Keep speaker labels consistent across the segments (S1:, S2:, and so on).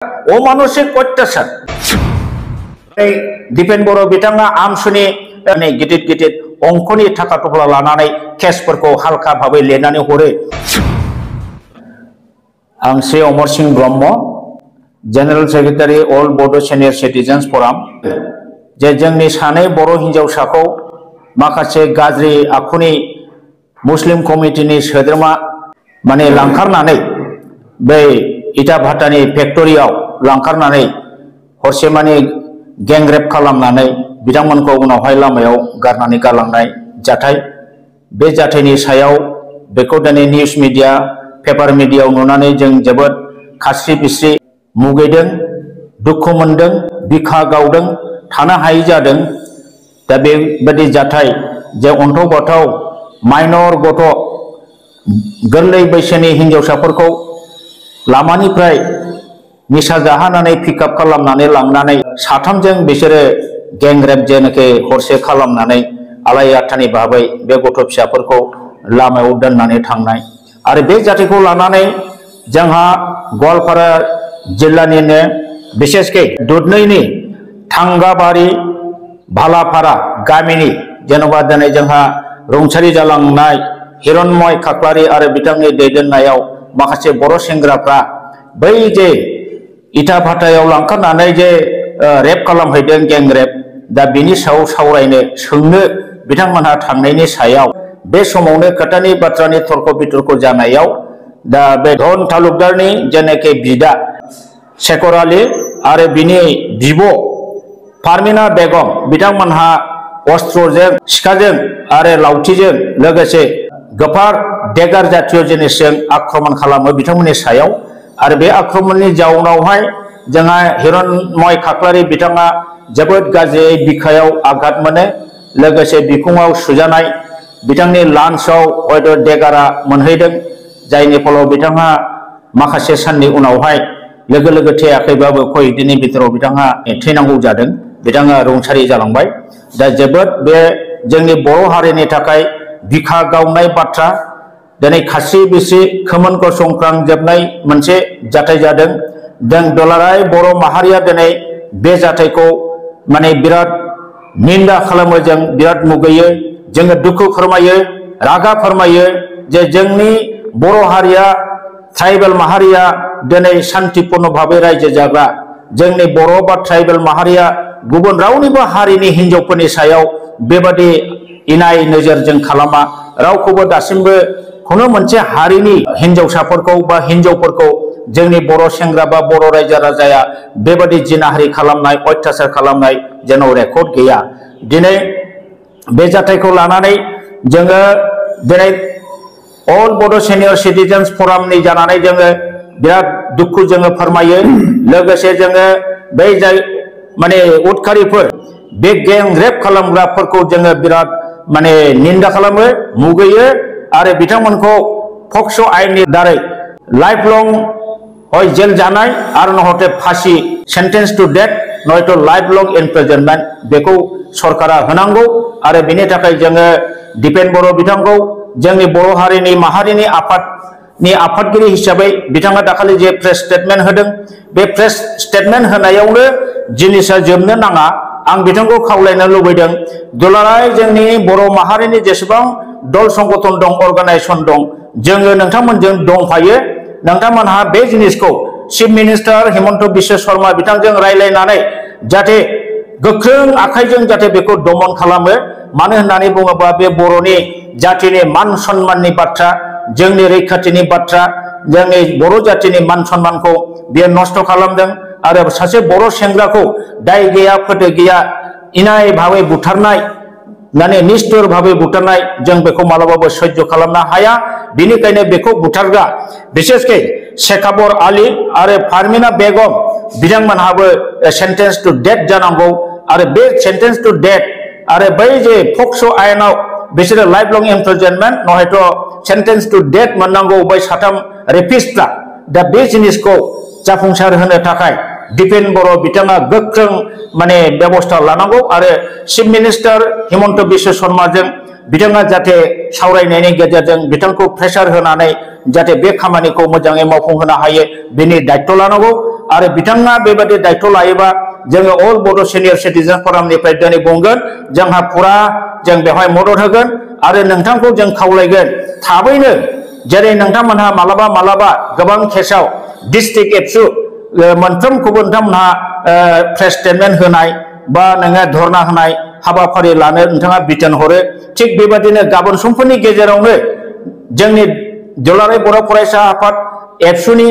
S1: अमानुषिक अत्याचार दीपेन बर' बिथाङा आमसुनि गिदिर गिदिर अंकनि थाखा थफ्ला लानानै केसफोरखौ हालखा भाबै लिरनानै हरो। आं श्री अमर सिंह ब्रह्म, जेनेरेल सेक्रेटारि अल बड' सिनियर सिटिजेन्स फराम, जे जोंनि सानै बर' हिन्जावसाखौ माखासे गाज्रि आखुनि मुस्लिम कमिटिनि सोद्रोमा माने लांखारनानै बे इटा भाटानि फेक्टरियाव लांखारनानै हरसेमानि गेंरेप खालामनानै बिथांमोनखौ उनावहाय लामायाव गारनानै गालांनाय जाथाय, बे जाथायनि सायाव बेखौ दिनै निउस मिडिया पेपार मिडियायाव नुनानै जों जोबोद खास्रि बिस्रि मुगैदों, दुखु मोनदों, बिखा गावदों, थानो हायै जादों। दा बेबायदि जाथाय जे अन्थाव बाथाव माइनर गथ' गोरलै बैसोनि हिन्जावसाफोरखौ लामानिफ्राय निसा जाहानानै पिकआप खालामनानै लांनानै साथामजों बिसोरो गेंरेप जेनाखि हरसे खालामनानै आलाय आथानि भाबै बे गथ' फिसाफोरखौ लामायाव दोननानै थांनाय आरो बे जाथायखौ लानानै जोंहा गवालपारा जिल्लानिनो बिसेसकै दुधनैनि थांगाबारि भालापारा गामिनि जेन'बा दिनै जोंहा रुंसारि जालांनाय हिरण्मय खाख्लारि आरो बिथांनि दैदेननायाव माखासे बर' सेंग्राफ्रा बै जे इटा भाटायाव लांखारनानै जे रेप खालामहैदों गेंरेप, दा बिनि सायाव सावरायनो सोंनो बिथांमोनहा थांनायनि सायाव बे समावनो खोथानि बाथ्रानि तर्क बितर्क जानायाव दा बे धन तालुकदारनि जेनाखि बिदा शेखर आली आरो बिनि बिब' पारमिना बेगम बिथांमोनहा अस्त्रजों सिखाजों आरो लावथिजों लोगोसे गोफार देगार जातीय जिनिसजों आक्रमण खालामो बिथांमोननि सायाव आरो बे आक्रमणनि जाउनावहाय जोंहा हिरण्मय खाख्लारि बिथाङा जोबोद गाज्रियै बिखायाव आघात मोनो, लोगोसे बिखुङाव सुजानाय, बिथांनि लान्सआव हयथ' देगारा मोनहैदों, जायनि फलाव बिथाङा माखासे साननि उनावहाय लोगो लोगो थैयाखैबाबो कय दिननि बिथोराव बिथाङा थैनांगौ जादों, बिथाङा रुंसारि जालांबाय। दा जोबोद बे जोंनि बर' हारिनि थाखाय बिखा गावनाय बाथ्रा, दिनै खास्रि बिस्रि खोमोन गसंख्रांजोबनाय मोनसे जाथाय जादों। जों दुलाराय बर' माहारिया दिनै बे जाथायखौ माने बिराद निन्दा खालामो, जों बिराद मुगैयो, जोङो दुखु फोरमायो, रागा फोरमायो जे जोंनि बर' हारिया ट्राइबेल माहारिया दिनै शान्तिपूर्ण भाबै रायजो जाग्रा, जोंनि बर' बा ट्राइबेल माहारिया गुबुन रावनिबो हारिनि हिन्जावफोरनि सायाव बेबादि इनाय नोजोरजों खालामा, रावखौबो दासिमबो खुनु मोनसे हारिनि हिन्जावसाफोरखौ बा हिन्जावफोरखौ जोंनि बर' सेंग्रा बा बर' रायजो राजाया बेबादि जिनाहारि खालामनाय अत्याचार खालामनाय जेन' रेकर्ड गैया। दिनै बे जाथायखौ लानानै जोङो दिनै अल बड' सिनियर सिटिजेन्स फरामनि जानानै जोङो बिराद दुखु जोङो फोरमायो, लोगोसे जोङो बै जाय माने उदखारिफोर बे गेंरेप खालामग्राफोरखौ जोङो बिराद माने निन्दा खालामो, मुगैयो आरो बिथांमोनखौ पक्स' आयेननि दारै लाइफ लं हय जेल जानाय आरो नहते फासि सेन्टेन्स टु डेथ नयथ' लाइफ लं इमप्रिजनमेन्ट बेखौ सरकारा होनांगौ। आरो बेनि थाखाय जोङो दीपेन बर' बिथांखौ जोंनि बर' हारिनि माहारिनि आफादनि आफादगिरि हिसाबै बिथाङा दाखालि जे प्रेस स्टेटमेन्ट होदों, बे प्रेस स्टेटमेन्ट होनायावनो जिनिसा जोबनो नाङा। आं बिथांखौ खावलायनो लुबैदों, दुलाराय जोंनि बर' माहारिनि जेसेबां दल संगठन दं, अर्गानाइजेसन दं, जोङो नोंथांमोनजों दंफायो। नोंथांमोनहा बे जिनिसखौ चिफ मिनिस्टार हिमन्त बिश्व शर्मा बिथांजों रायज्लायनानै जाहाथे गोख्रों आखाइजों जाहाथे बेखौ दमन खालामो। मानो होननानै बुङोब्ला बे बर'नि जातिनि मान सन्माननि बाथ्रा, जोंनि रैखाथिनि बाथ्रा, जोंनि बर' जातिनि मान सन्मानखौ बियो नस्थ' खालामदों आरो सासे बर' सेंग्राखौ दाय गैया फोदो गैया इनाय भाबै बुथारनाय, माने निस्थुर भाबै बुथारनाय, जों बेखौ मालाबाबो सैज्य खालामनो हाया। बेनिखायनो बेखौ बुथारग्रा बिसेसकै शेखर आली आरो पारमिना बेगम बिथांमोनहाबो सेन्टेन्स टु डेथ जानांगौ आरो बे सेन्टेन्स टु डेथ आरो बै जे पक्स' आयेनाव बिसोरो लाइफ लं इमप्रिजनमेन्ट नहयथ' सेन्टेन्स टु डेथ मोननांगौ बै साथाम रेपिस्टफ्रा। दा बे जिनिसखौ जाफुंसार होनो थाखाय दीपेन बर' बिथाङा गोख्रों माने बेबस्था लानांगौ आरो चिफ मिनिस्टार हिमन्त बिश्व शर्माजों बिथाङा जाहाथे सावरायनायनि गेजेरजों बिथांखौ प्रेसार होनानै जाहाथे बे खामानिखौ मोजाङै मावफुंहोनो हायो बेनि दायित्व लानांगौ आरो बिथाङा बेबायदि दायित्व लायोबा जोङो अल बड' सिनियर सिटिजेन फरामनिफ्राय दिनै बुंगोन जोंहा फुरा जों बेवहाय मदद होगोन आरो नोंथांखौ जों खावलायगोन थाबैनो जेरै नोंथांमोनहा मालाबा मालाबा गोबां केसाव डिस्ट्रिक्ट एबसु मोनफ्रोमखौबो नोंथांमोनहा प्रेस स्टेटमेन्ट होनाय बा नोङो धरना होनाय हाबाफारि लानो नोंथाङा बिथोन हरो थिग बेबायदिनो गाबोन समफोरनि गेजेरावनो जोंनि दुलाराय बर' फरायसा आफाद एबसुनि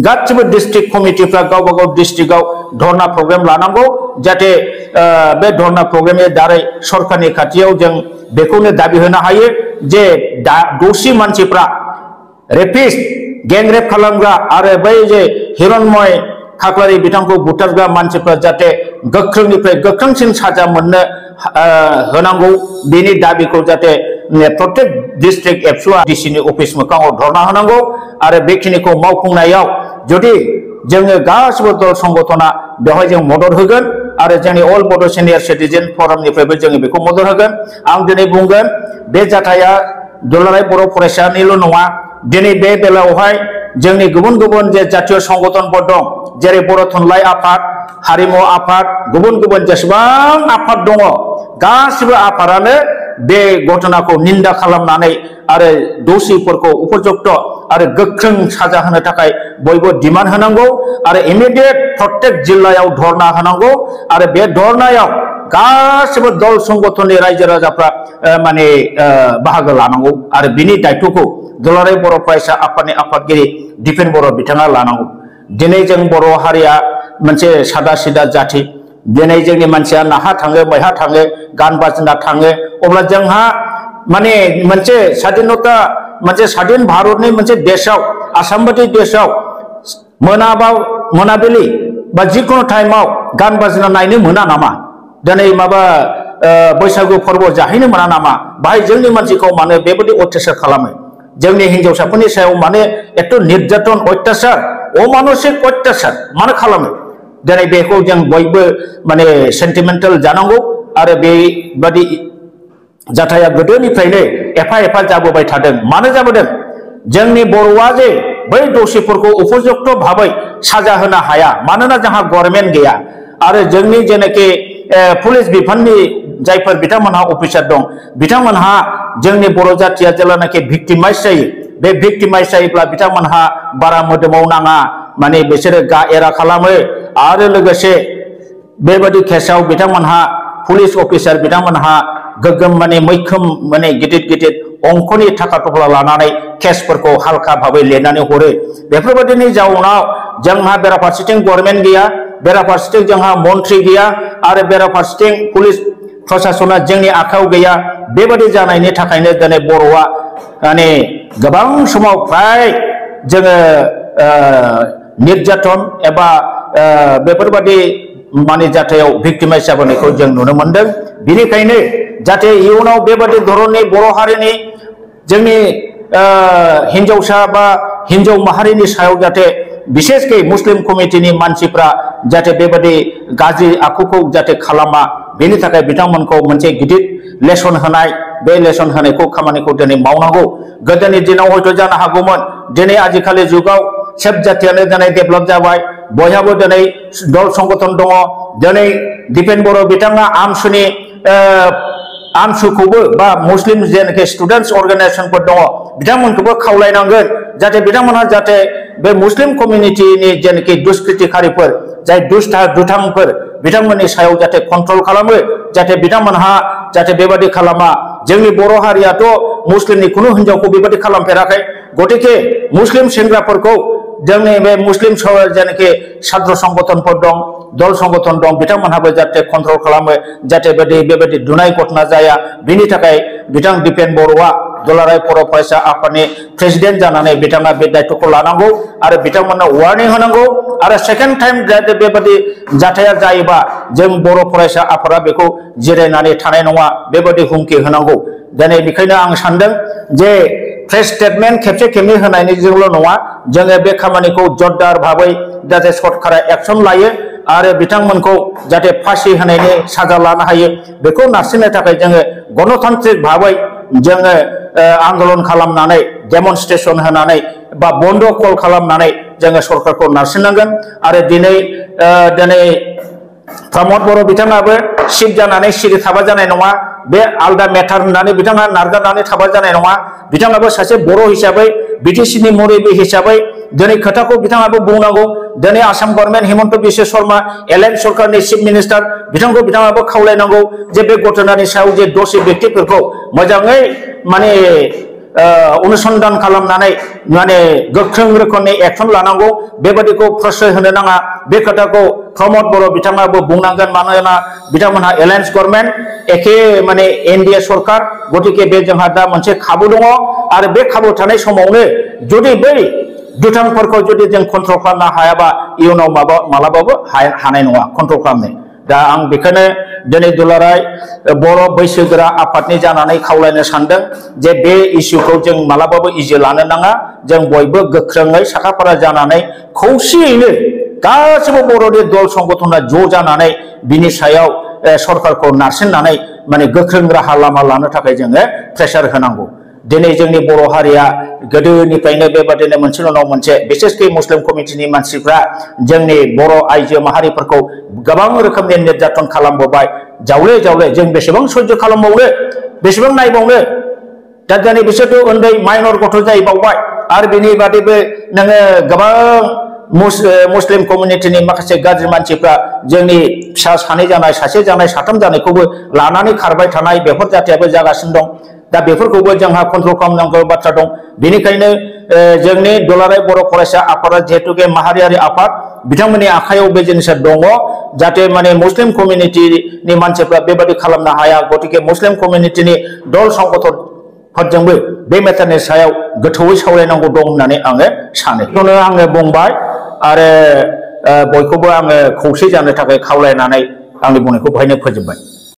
S1: गासिबो डिस्ट्रिक्ट कमिटिफ्रा गावबा गाव डिस्ट्रिक्टआव धरना प्रग्राम लानांगौ जाहाथे बे धरना प्रग्रामनि दारै सरकारनि खाथियाव जों बेखौनो दाबि होनो हायो जे दोषी मानसिफ्रा रेपिस्ट गेंरेप खालामग्रा आरो बै जे हिरण्मय खाख्लारि बिथांखौ बुथारग्रा मानसिफ्रा जाहाथे गोख्रोंनिफ्राय गोख्रोंसिन साजा मोननो होनांगौ बेनि दाबिखौ जाहाथे प्रत्येक डिस्ट्रिक्ट एबसुआ डिसिनि अफिस मोखाङाव धरना होनांगौ आरो बेखिनिखौ मावफुंनायाव जुदि जोङो गासिबो दल संगठना बेवहाय जों मदद होगोन आरो जोंनि अल बड' सिनियर सिटिजेन फरामनिफ्रायबो जोङो बेखौ मदद होगोन आं दिनै बुंगोन बे जाथाया दुलाराय बर' फरायसानिल' नङा दिनै बे बेलायावहाय जोंनि गुबुन गुबुन जे जातीय संगठनफोर दं जेरै बर' थुनलाइ आफाद हारिमु आफाद गुबुन गुबुन जेसेबां आफाद दङ गासिबो आफादानो बे घटनाखौ निन्दा खालामनानै आरो दोषीफोरखौ उपयुक्त आरो गोख्रों साजा होनो थाखाय बयबो डिमान्ड होनांगौ आरो इमिडिएट प्रत्येक जिल्लायाव धरना होनांगौ आरो बे धरनायाव गासिबो दल संगठननि रायजो राजाफ्रा माने बाहागो लानांगौ आरो बिनि दायित्वखौ दुलाराय बर' फरायसा आफादनि आफादगिरि दिपेन बर' बिथाङा लानांगौ दिनै जों बर' हारिया मोनसे सादा सिदा जाथि दिनै जोंनि मानसिया नाहा थाङो मैहा थाङो गान बाजना थाङो अब्ला जोंहा माने मोनसे स्वाधीनता मोनसे स्वाधीन भारतनि मोनसे देशआव आसाम बायदि देशआव मोनाबिलि बा जिखुनु टाइमाव गान बाजना नायनो मोना नामा दिनै माबा बैसागु फोरबो जाहैनो मोना नामा बाहाय जोंनि मानसिखौ मानो बेबायदि अत्याचार खालामो जोंनि हिनजावसाफोरनि सायाव माने एथ' निर्यातन अत्याचार अमानुषिक अत्याचार मानो खालामो दिनै बेखौ जों बयबो माने सेन्टिमेन्टेल जानांगौ आरो बेबादि जाथाया गोदोनिफ्रायनो एफा एफा जाबोबाय थादों मानो जाबोदों जोंनि बर'आ जे बै दोषीफोरखौ उपयुक्त भाबै साजा होनो हाया मानोना जोंहा गभर्नमेन्ट गैया आरो जोंनि जेनाखि पुलिस बिफाननि जायफोर बिथांमोनहा अफिसार दं बिथांमोनहा जोंनि बर' जाथिया जेब्लानाखि भिक्टिमाइज जायो बे भिक्टिमाइज जायोब्ला बिथांमोनहा बारा मोदोमाव नाङा माने बिसोरो गा एरा खालामो आरो लोगोसे बेबायदि केसाव बिथांमोनहा पुलिस अफिसार बिथांमोनहा गोगोम माने मैखोम माने गिदिर गिदिर अंकनि थाखा थफ्ला लानानै केसफोरखौ हालखा भाबै लिरनानै हरो बेफोरबायदिनि जाउनाव जोंहा बेराफारसेथिं गभर्नमेन्ट गैया बेराफारसेथिं जोंहा मन्त्रि गैया आरो बेराफारसेथिं पुलिस प्रशासना जोंनि आखायाव गैया बेबायदि जानायनि थाखायनो दिनै बर'आ माने गोबां समाव फ्राय जोङो निर्यातन एबा बेफोरबायदि माने जाथायाव भिक्टिमाइज जाबोनायखौ जों नुनो मोनदों बेनिखायनो जाहाथे इयुनाव बेबायदि धरननि बर' हारिनि जोंनि हिनजावसा बा हिनजाव माहारिनि सायाव जाहाथे बिसेसकै मुस्लिम कमिटिनि मानसिफ्रा जाहाथे बेबायदि गाज्रि आखुखौ जाहाथे खालामा बेनि थाखाय बिथांमोनखौ मोनसे गिदिर लेसन होनाय बे लेसन होनायखौ खामानिखौ दिनै मावनांगौ गोदोनि दिनाव हयथ' जानो हागौमोन दिनै आजिखालि जुगाव सब जातियानो दिनै डेभेलप जाबाय बयहाबो दिनै दल संगठन दङ दिनै दिपेन बर' बिथाङा आमसुखौबो बा मुस्लिम जेनाखि स्टुडेन्टस अर्गानाइजेशनफोर दङ बिथांमोनखौबो खावलायनांगोन जाहाथे बिथांमोनहा जाहाथे बे मुस्लिम कमिउनिटिनि जेनाखि दुष्कृतिकारिफोर जाय दुथांफोर बिथांमोननि सायाव जाहाथे कन्ट्रल खालामो जाहाथे बिथांमोनहा जाहाथे बेबादि खालामा जोंनि बर' हारियाथ' मुस्लिमनि खुनु हिनजावखौ बेबादि खालामफेराखै गतिके मुस्लिम सेंग्राफोरखौ जोंनि बे मुस्लिम जेनाखि छात्र संगठनफोर दं दल संगठन दं बिथांमोनहाबो जाहाथे कन्ट्रल खालामो जाहाथे बेबायदि दुनाय घटना जाया बिनि थाखाय बिथां दिपेन बर'आ दुलाराय बर' फरायसा आफादनि प्रेसिडेन्ट जानानै बिथाङा बे दायित्वखौ लानांगौ आरो बिथांमोननो वार्निं होनांगौ आरो सेकेन्ड टाइम जाहाथे बेबायदि जाथाया जायोबा जों बर' फरायसा आफादा बेखौ जिरायनानै थानाय नङा बेबायदि हुमखि होनांगौ दिनै बेखायनो आं सानदों जे प्रेस स्टेटमेन्ट खेबसे खेबनै होनायनिजोंल' नङा जोङो बे खामानिखौ जरदार भाबै जाहाथे सरकारा एक्सन लायो आरो बिथांमोनखौ जाहाथे फासि होनायनि साजा लानो हायो बेखौ नारसिननो थाखाय जोङो गणतान्त्रिक भाबै जोङो आन्दोलन खालामनानै डेमनस्ट्रेसन होनानै बा बन्द कल खालामनानै जोङो सरकारखौ नारसिननांगोन आरो दिनै प्रमद बर' बिथाङाबो सिट जानानै सिरि थाबा जानाय नङा बे आलदा मेटार होननानै बिथाङा नारगारनानै थाबा जानाय नङा बिथाङाबो सासे बर' हिसाबै बिटिसिनि मुरब्बि हिसाबै दिनै खोथाखौ बिथाङाबो बुंनांगौ दिनै आसाम गभर्नमेन्ट हिमन्त बिश्व शर्मा एलएन सरकारनि चिफ मिनिस्टार बिथांखौ बिथाङाबो खावलायनांगौ जे बे घटनानि सायाव जे दसे व्यक्तिफोरखौ मोजाङै माने अनुसन्धान खालामनानै माने गोख्रों रोखोमनि एक्सन लानांगौ बेबादिखौ प्रश्रय होनो नाङा बे खोथाखौ प्रमद बर' बिथाङाबो बुंनांगोन मानोना बिथांमोनहा एलायन्स गभर्नमेन्ट एखे माने एनडिए सरकार गतिके बे जोंहा दा मोनसे खाबु दङ आरो बे खाबु थानाय समावनो जुदि बै दुथांफोरखौ जुदि जों कन्ट्रल खालामनो हायाबा इयुनाव मालाबाबो हानाय नङा कन्ट्रल खालामनो दा आं बेखौनो दिनै दुलाराय बर' बैसोगोरा आफादनि जानानै खावलायनो सानदों जे बे इस्युखौ जों मालाबाबो इजि लानो नाङा जों बयबो गोख्रोङै साखाफारा जानानै खौसेयैनो गासिबो बर'नि दल संगठना ज' जानानै बिनि सायाव सरकारखौ नारसिननानै माने गोख्रों राहा लामा लानो थाखाय जोङो प्रेसार होनांगौ दिनै जोंनि बर' हारिया गोदोनिफ्रायनो बेबादिनो मोनसेल' उनाव मोनसे बिसेसकै मुस्लिम कमिटिनि मानसिफ्रा जोंनि बर' आइजो माहारिफोरखौ गोबां रोखोमनि निर्यातन खालामबोबाय जावले जावले जों बेसेबां सह्य खालामबावनो बेसेबां नायबावनो दा दिनै बिसोरथ' उन्दै माइनर गथ' जाहैबावबाय आरो बिनि बादैबो नोङो गोबां मुस्लिम कमिउनिटिनि माखासे गाज्रि मानसिफ्रा जोंनि फिसा सानै जानाय सासे जानाय साथाम जानायखौबो लानानै खारबाय थानाय बेफोर जाथायाबो जागासिनो दं दा बेफोरखौबो जोंहा कन्ट्रल खालामनांगौ बाथ्रा दं बेनिखायनो जोंनि दुलाराय बर' फरायसा आफादा जिहेतुके माहारियारि आफाद बिथांमोननि आखायाव बे जिनिसा दङ जाहाथे माने मुस्लिम कमिउनिटिनि मानसिफ्रा बेबादि खालामनो हाया गतिके मुस्लिम कमिउनिटिनि दल संगठनफोरजोंबो बे मेटारनि सायाव गोथौयै सावरायनांगौ दं होननानै आङो सानो बेखौनो आङो बुंबाय आरो बयखौबो आङो खौसे जानो थाखाय खावलायनानै आंनि बुंनायखौ बेहायनो फोजोबबाय